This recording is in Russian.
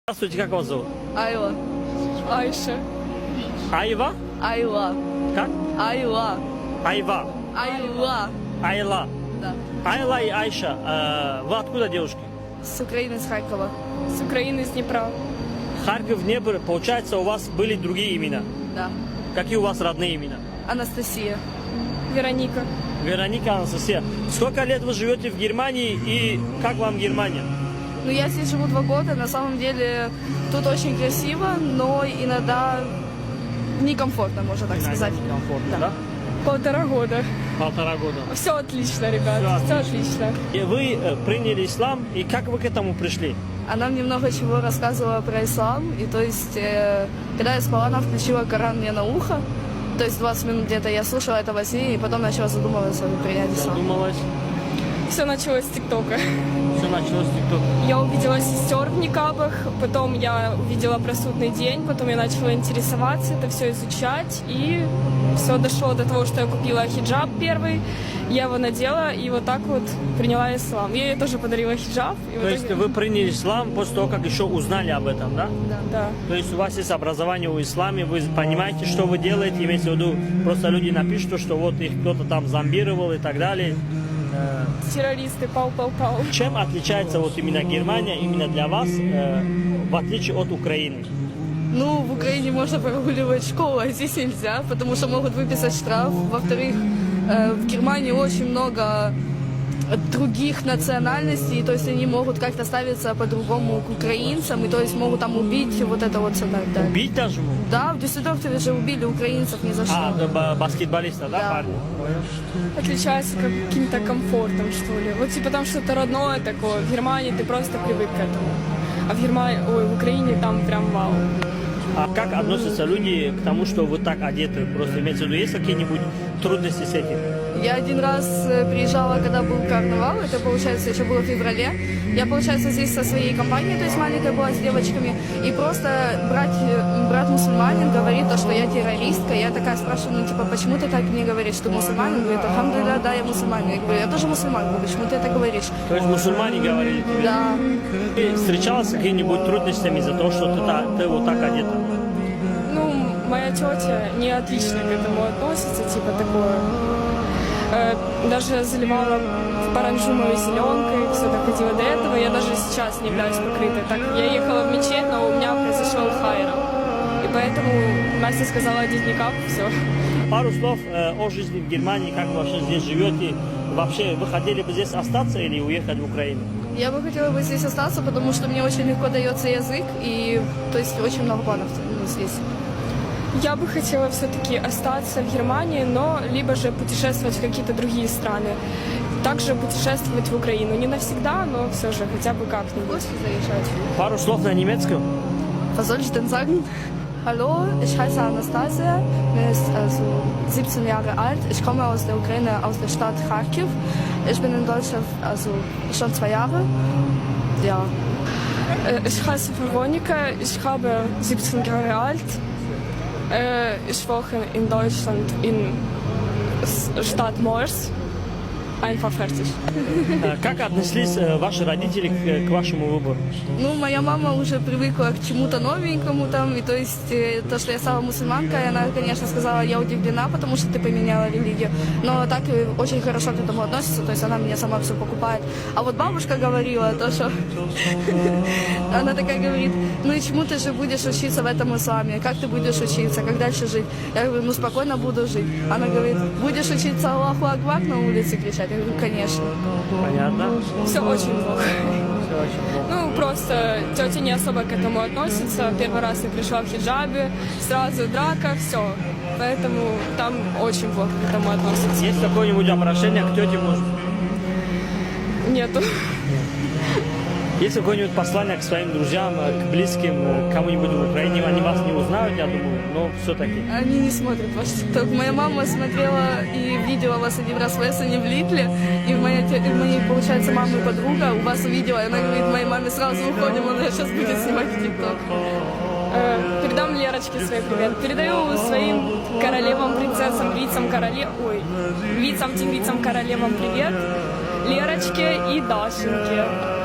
Здравствуйте, как вас зовут? Айла. Айша. Айва? Айла. Как? Айла. Айва. Айла. Айла. Да. Айла и Айша. Вы откуда, девушки? С Украины, с Харькова. С Украины, с Днепра. Харьков, Днепр. Получается, у вас были другие имена. Да. Какие у вас родные имена? Анастасия. Вероника. Вероника, Анастасия. Сколько лет вы живете в Германии и как вам Германия? Ну, я здесь живу 2 года. На самом деле, тут очень красиво, но иногда некомфортно, можно так сказать. Комфортно, да? 1,5 года. 1,5 года. Все отлично, ребят. Всё Все отлично. И вы приняли ислам, и как вы к этому пришли? Она мне много чего рассказывала про ислам. И то есть, когда я спала, она включила Коран мне на ухо. То есть 20 минут где-то я слушала это во сне, и потом начала задумываться принять ислам. Задумалась. Все началось с ТикТока. Все началось с ТикТока. Я увидела сестер в никабах, потом я увидела про судный день, потом я начала интересоваться, это все изучать, и все дошло до того, что я купила хиджаб первый, я его надела, и вот так вот приняла ислам. Я ей тоже подарила хиджаб. И То есть вы приняли ислам после того, как еще узнали об этом, да? Да. То есть у вас есть образование в исламе, вы понимаете, что вы делаете, имеется в виду, просто люди напишут, что вот их кто-то там зомбировал и так далее. Террористы, пау. Чем отличается вот именно Германия, именно для вас, в отличие от Украины? Ну, в Украине можно прогуливать школу, а здесь нельзя, потому что могут выписать штраф. Во-вторых, в Германии очень много других национальностей, то есть они могут как-то ставиться по-другому к украинцам, и то есть могут там убить вот это вот все так далее. Убить даже могут? Да, в Дюссельдорфе же убили украинцев ни за что. Баскетболиста, да, Да. парни? Отличается каким-то комфортом, что ли. Вот типа там что-то родное такое. В Германии ты просто привык к этому. А в Украине там прям вау. А как относятся люди к тому, что вы так одеты? Просто имеется в виду, есть какие-нибудь трудности с этим? Я один раз приезжала, когда был карнавал, это, получается, еще было в феврале. Я, получается, здесь со своей компанией, то есть маленькая была с девочками, и просто брат мусульманин говорит, то, что я террористка. Я такая спрашиваю, ну, типа, почему ты так мне говоришь, что мусульманин? Он говорит, алхамдулилля, да, я мусульманин. Я говорю, я тоже мусульманка, почему ты это говоришь? То есть мусульмане говорили тебе? Да. Ты встречалась с какими-нибудь трудностями из-за того, что ты вот так одета? Ну, моя тетя не отлично к этому относится, типа такое. Даже заливала в паранджу мою зеленкой, все доходило до этого. Я даже сейчас не являюсь покрытой. Так, я ехала в мечеть, но у меня произошел хайра. И поэтому Настя сказала одеть никап, все. Пару слов о жизни в Германии, как вы вообще здесь живете. Вообще, вы хотели бы здесь остаться или уехать в Украину? Я бы хотела бы здесь остаться, потому что мне очень легко дается язык, и, то есть, очень много планов здесь. Я бы хотела все-таки остаться в Германии, но либо же путешествовать в какие-то другие страны. Также путешествовать в Украину. Не навсегда, но все же хотя бы как-нибудь. Гости заезжать. Пару слов на немецком. Was soll ich denn sagen? Hallo, ich heiße Anastasia, bin ist also 17 Jahre alt. Ich komme aus der Ukraine, aus der Stadt Kharkiv. Ich bin in Deutschland also schon 2 Jahre. Ja. Ich heiße Veronika, ich habe 17 Jahre alt. Ich wohne in Deutschland in Stadt Mors. Einfach fertig. Как отнеслись ваши родители к вашему выбору? Ну, моя мама уже привыкла к чему-то новенькому там, и то есть то, что я стала мусульманкой, она, конечно, сказала, я удивлена, потому что ты поменяла религию, но так очень хорошо к этому относится, то есть она мне сама все покупает. А вот бабушка говорила то, что она такая говорит, ну и чему ты же будешь учиться в этом исламе, как ты будешь учиться, как дальше жить? Я говорю, ну спокойно буду жить. Она говорит, будешь учиться Аллаху Акбар на улице кричать? Я говорю, конечно. Понятно? Все очень плохо. Все очень плохо. Ну, просто тетя не особо к этому относится. Первый раз я пришла в хиджабе, сразу драка, все. Поэтому там очень плохо к этому относятся. Есть какое-нибудь обращение к тете, может? Нету. Есть какое-нибудь послание к своим друзьям, к близким, к кому-нибудь в Украине? Они вас не узнают, я думаю, но все-таки. Они не смотрят ваш ТикТок. Моя мама смотрела и видела вас один раз в Эссене, в Литле, и моей, получается, мама и подруга у вас увидела, и она говорит моей маме, сразу уходим, она сейчас будет снимать ТикТок. Передам Лерочке свой привет. Передаю своим королевам, принцессам, вицам, тигрицам, королевам привет. Лерочке и Дашеньке.